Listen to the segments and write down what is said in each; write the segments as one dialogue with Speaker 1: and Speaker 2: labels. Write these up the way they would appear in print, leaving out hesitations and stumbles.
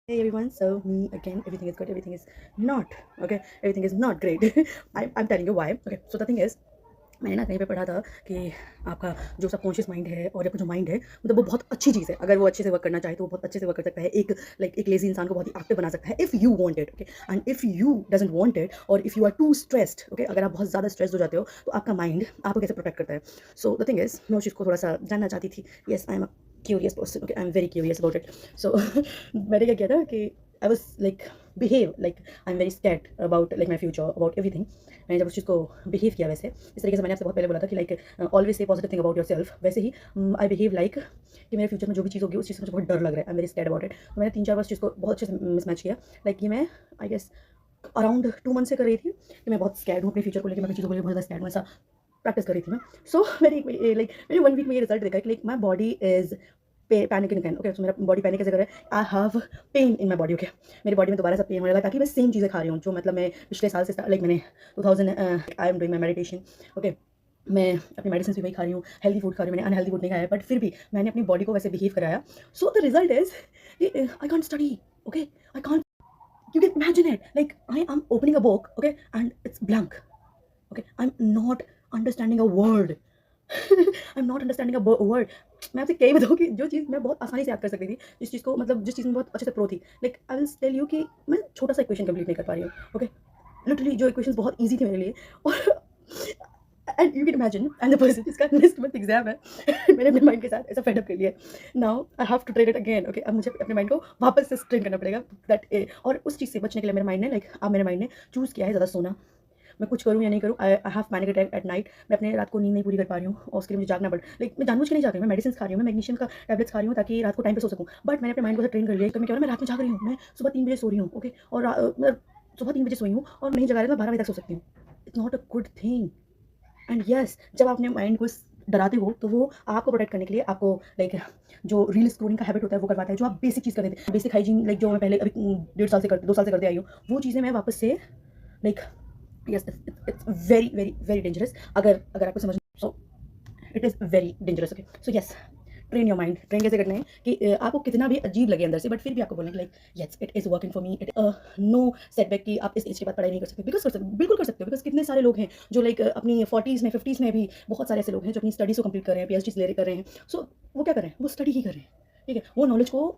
Speaker 1: Hey everyone, so me again, everything is good, everything is not, okay, everything is not great. I'm telling you why. Okay, so the thing is, मैंने ना कहीं पे पढ़ा था कि आपका जो सबकॉन्शियस माइंड है और आपका जो माइंड है मतलब वो बहुत अच्छी चीज़ है। अगर वो अच्छे से वर्क करना चाहे तो वो बहुत अच्छे से वर्क कर सकता है। एक लेजी इंसान को बहुत ही एक्टिव बना सकता है if you want it, okay. And if you doesn't want it or if you are too stressed, okay, अगर आप बहुत ज़्यादा स्ट्रेस्ड हो जाते हो तो आपका माइंड आपको कैसे प्रोटेक्ट करता है। सो द थिंग इज़, मैं उस चीज़ को थोड़ा सा जानना चाहती थी। Yes, I am a curious person, okay, I am very curious about it. So मैंने क्या किया था कि I was like behave like I am very scared about like my future about everything. मैंने जब उस चीज़ को बिहेव किया वैसे इस तरीके से मैंने आपसे बहुत पहले बोला था कि like always say positive thing about your self, वैसे ही आई बिहेव लाइक कि मेरे फ्यूचर में जो भी चीज़ होगी उस चीज़ से मुझे बहुत डर लग रहा है। आई am very scared about it. तो मैंने 3-4 बार उस चीज़ को बहुत अच्छे से मिसमैच किया। लाइक ये मैं आई गेस अराउंड 2 मंथ से कर रही थी कि मैं बहुत स्कैर्ड हूँ अपने फ्यूचर को लेकर, मैं अपनी चीज़ों को लेकर बहुत ज़्यादा स्कैर्ड हूँ, ऐसा प्रैक्टिस कर रही थी मैं। सो मैंने लाइक मैंने 1 वीक में ये रिजल्ट देखा कि like my body is panicking again, okay. So मेरा बॉडी पैनिक कैसे कर रहा है, I have pain in my body, okay. मेरी बॉडी में दोबारा से पेन होने लगा ताकि मैं सेम चीज़ें खा रही हूँ जो मतलब मैं पिछले साल से लाइक मैंने 2000 I am doing my meditation, okay. मैं अपनी मेडिसिन भी वही खा रही हूँ, हेल्दी फूड खा रही हूँ, मैंने अनहेल्दी फूड नहीं खाया है, बट फिर भी मैंने अपनी बॉडी को वैसे बिहेव कराया। So the result is I can't study, okay, I can't, you can imagine it, like I am opening a book, okay, and it's blank, okay, I'm not understanding a word. I'm not understanding a word. मैं आपसे क्या ही बताऊँ कि जो चीज़ मैं बहुत आसानी से याद कर सकती थी, जिस चीज़ को मतलब जिस चीज़ में बहुत अच्छे से प्रो थी, like I will tell you कि मैं छोटा सा इक्वेशन कंप्लीट नहीं कर पा रही हूँ, ओके। लिटरली जो इक्वेशंस बहुत ईजी थी मेरे लिए और and you can imagine I am the person जिसका नेक्स्ट मंथ एग्जाम है। मैंने अपने माइंड के साथ ऐसा फेड अप कर लिया है। Now I have to train it again, okay. अब मुझे अपने माइंड को वापस से ट्रेन करना पड़ेगा दैट और उस चीज़ से बचने के लिए मेरे माइंड ने लाइक अब मेरे माइंड ने चूज़ किया है ज़्यादा सोना। मैं कुछ करूँ या नहीं करूँ, I have panic attack at night. मैं अपने रात को नींद नहीं पूरी कर पा रही हूँ और उसके लिए मुझे जागना पड़ लाइक मैं जानबूझ के नहीं जाग रही हूँ, मैं मेडिसिन खा रही हूँ, मैं मैग्नीशियम का टैबलेट्स खा रही हूँ ताकि रात को टाइम पे सो सकूँ। बट मैंने अपने माइंड को ऐसा ट्रेन कर लिया कि मैं क्या हो रहा है, मैं रात में जाग रही हूँ, मैं सुबह 3 बजे सो रही हूँ, ओके। और मैं सुबह 3 बजे सोई हूँ और नहीं जगा रही, मैं 12 बजे तक सो सकती हूँ। It's not a good thing. And yes, जब आप अपने माइंड को डराते हो तो वो आपको प्रोटेक्ट करने के लिए आपको लाइक जो रील स्क्रोलिंग का हैबिट होता है वो करवाता है, जो आप बेसिक चीज़ कर रहे थे, बेसिक हाइजीन लाइक जो मैं पहले अभी 1.5 साल से करते 2 साल से करते आई हूँ, वो चीज़ें मैं वापस से like yes, it's very very very dangerous. अगर अगर आपको समझ, so it is very dangerous, okay. So yes, train your mind. Train कैसे करना है कि आपको कितना भी अजीब लगे अंदर से, बट फिर भी आपको बोलना है like yes it is working for me, it no setback कि आप इस एज के बाद पढ़ाई नहीं कर सकते, बिकॉज कर सकते, बिल्कुल कर सकते हो। बिकॉज कितने सारे लोग हैं जो लाइक अपनी 40s में 50s में भी बहुत सारे ऐसे लोग हैं जो अपनी स्टडीज़ को कंप्लीट कर रहे हैं, PhDs ले कर रहे हैं। सो वो क्या कर रहे हैं, वो स्टडी ही कर रहे हैं, ठीक है, वो नॉलेज को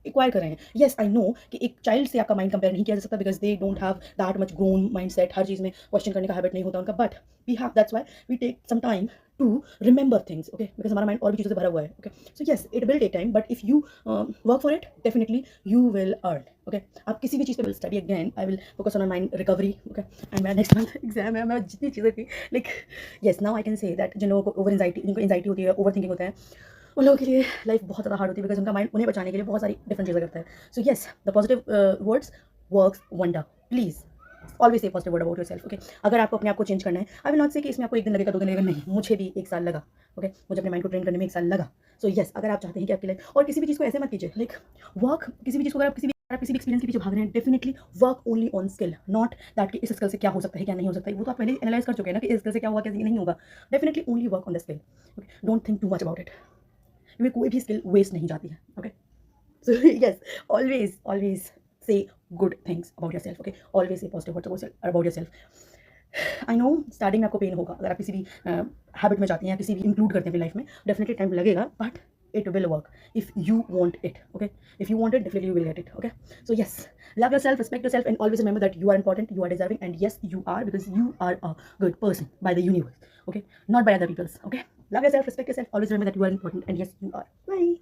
Speaker 1: एक्वायर कर रहे हैं। येस आई नो कि एक चाइल्ड से आपका माइंड कंपेयर नहीं किया जा सकता because they don't have that much grown mindset, हर चीज़ में क्वेश्चन करने का हैबिट नहीं होता उनका, but we have, that's why we take some time to remember things, okay, because हमारा माइंड और भी चीज़ों से भरा हुआ है, okay. So yes it will take time, but if you work for it definitely you will earn, okay. आप किसी भी चीज़ पे will study again, I will focus on mind recovery, okay. And मेरा नेक्स्ट मंथ एग्जाम है, मैं जितनी चीज़ें थी like yes now I can say that जिन लोगों को ओवर एंजाइटी, जिनको एंजाइटी होती है, ओवर थिंकिंग होता है, उन लोगों के लिए लाइफ बहुत ज़्यादा हार्ड होती है बिकॉज उनका माइंड उन्हें बचाने के लिए बहुत सारी डिफरेंट चीज़ें करता है। So yes the positive words works wonder. Please always say positive word about your self, okay. अगर आपको अपने आप को चेंज करना है, आई विल नॉट से कि इसमें आपको 1 दिन लगेगा, 2 दिन लगेगा, नहीं, मुझे भी 1 साल लगा, ओके। मुझे अपने माइंड को ट्रेन करने में 1 साल लगा। सो येस, अगर आप चाहते हैं कि आपके लाइफ, और किसी भी चीज़ को ऐसे मत कीजिए लाइक वर्क, किसी भी चीज़ को अगर आप किसी भी एक्सपीरियंस के पीछे भाग रहे हैं, definitely work only on skill, not that कि इस स्किल से क्या हो सकता है क्या नहीं हो सकता है, वो तो आप पहले एनालाइज कर चुके हैं ना कि इस स्किल से क्या होगा क्या नहीं होगा। Definitely only work on the skill, okay. Don't think too much about it, क्योंकि कोई भी स्किल वेस्ट नहीं जाती है, okay. So yes, always always say good things about your self, okay. Always say positive words about your self. I know starting में आपको pen होगा अगर आप किसी भी हैबिट में जाती हैं या किसी भी इंक्लूड करते हैं अपनी लाइफ में, डेफिनेटली टाइम लगेगा, but it will work if you want it, okay। if you want it, definitely you will get it, okay। so yes, love yourself, respect yourself, and always remember that you are important, you are deserving, and yes you are, because you are a good person by the universe, okay, not by other people's, okay। love yourself, respect yourself, always remember that you are important, and yes you are. Bye.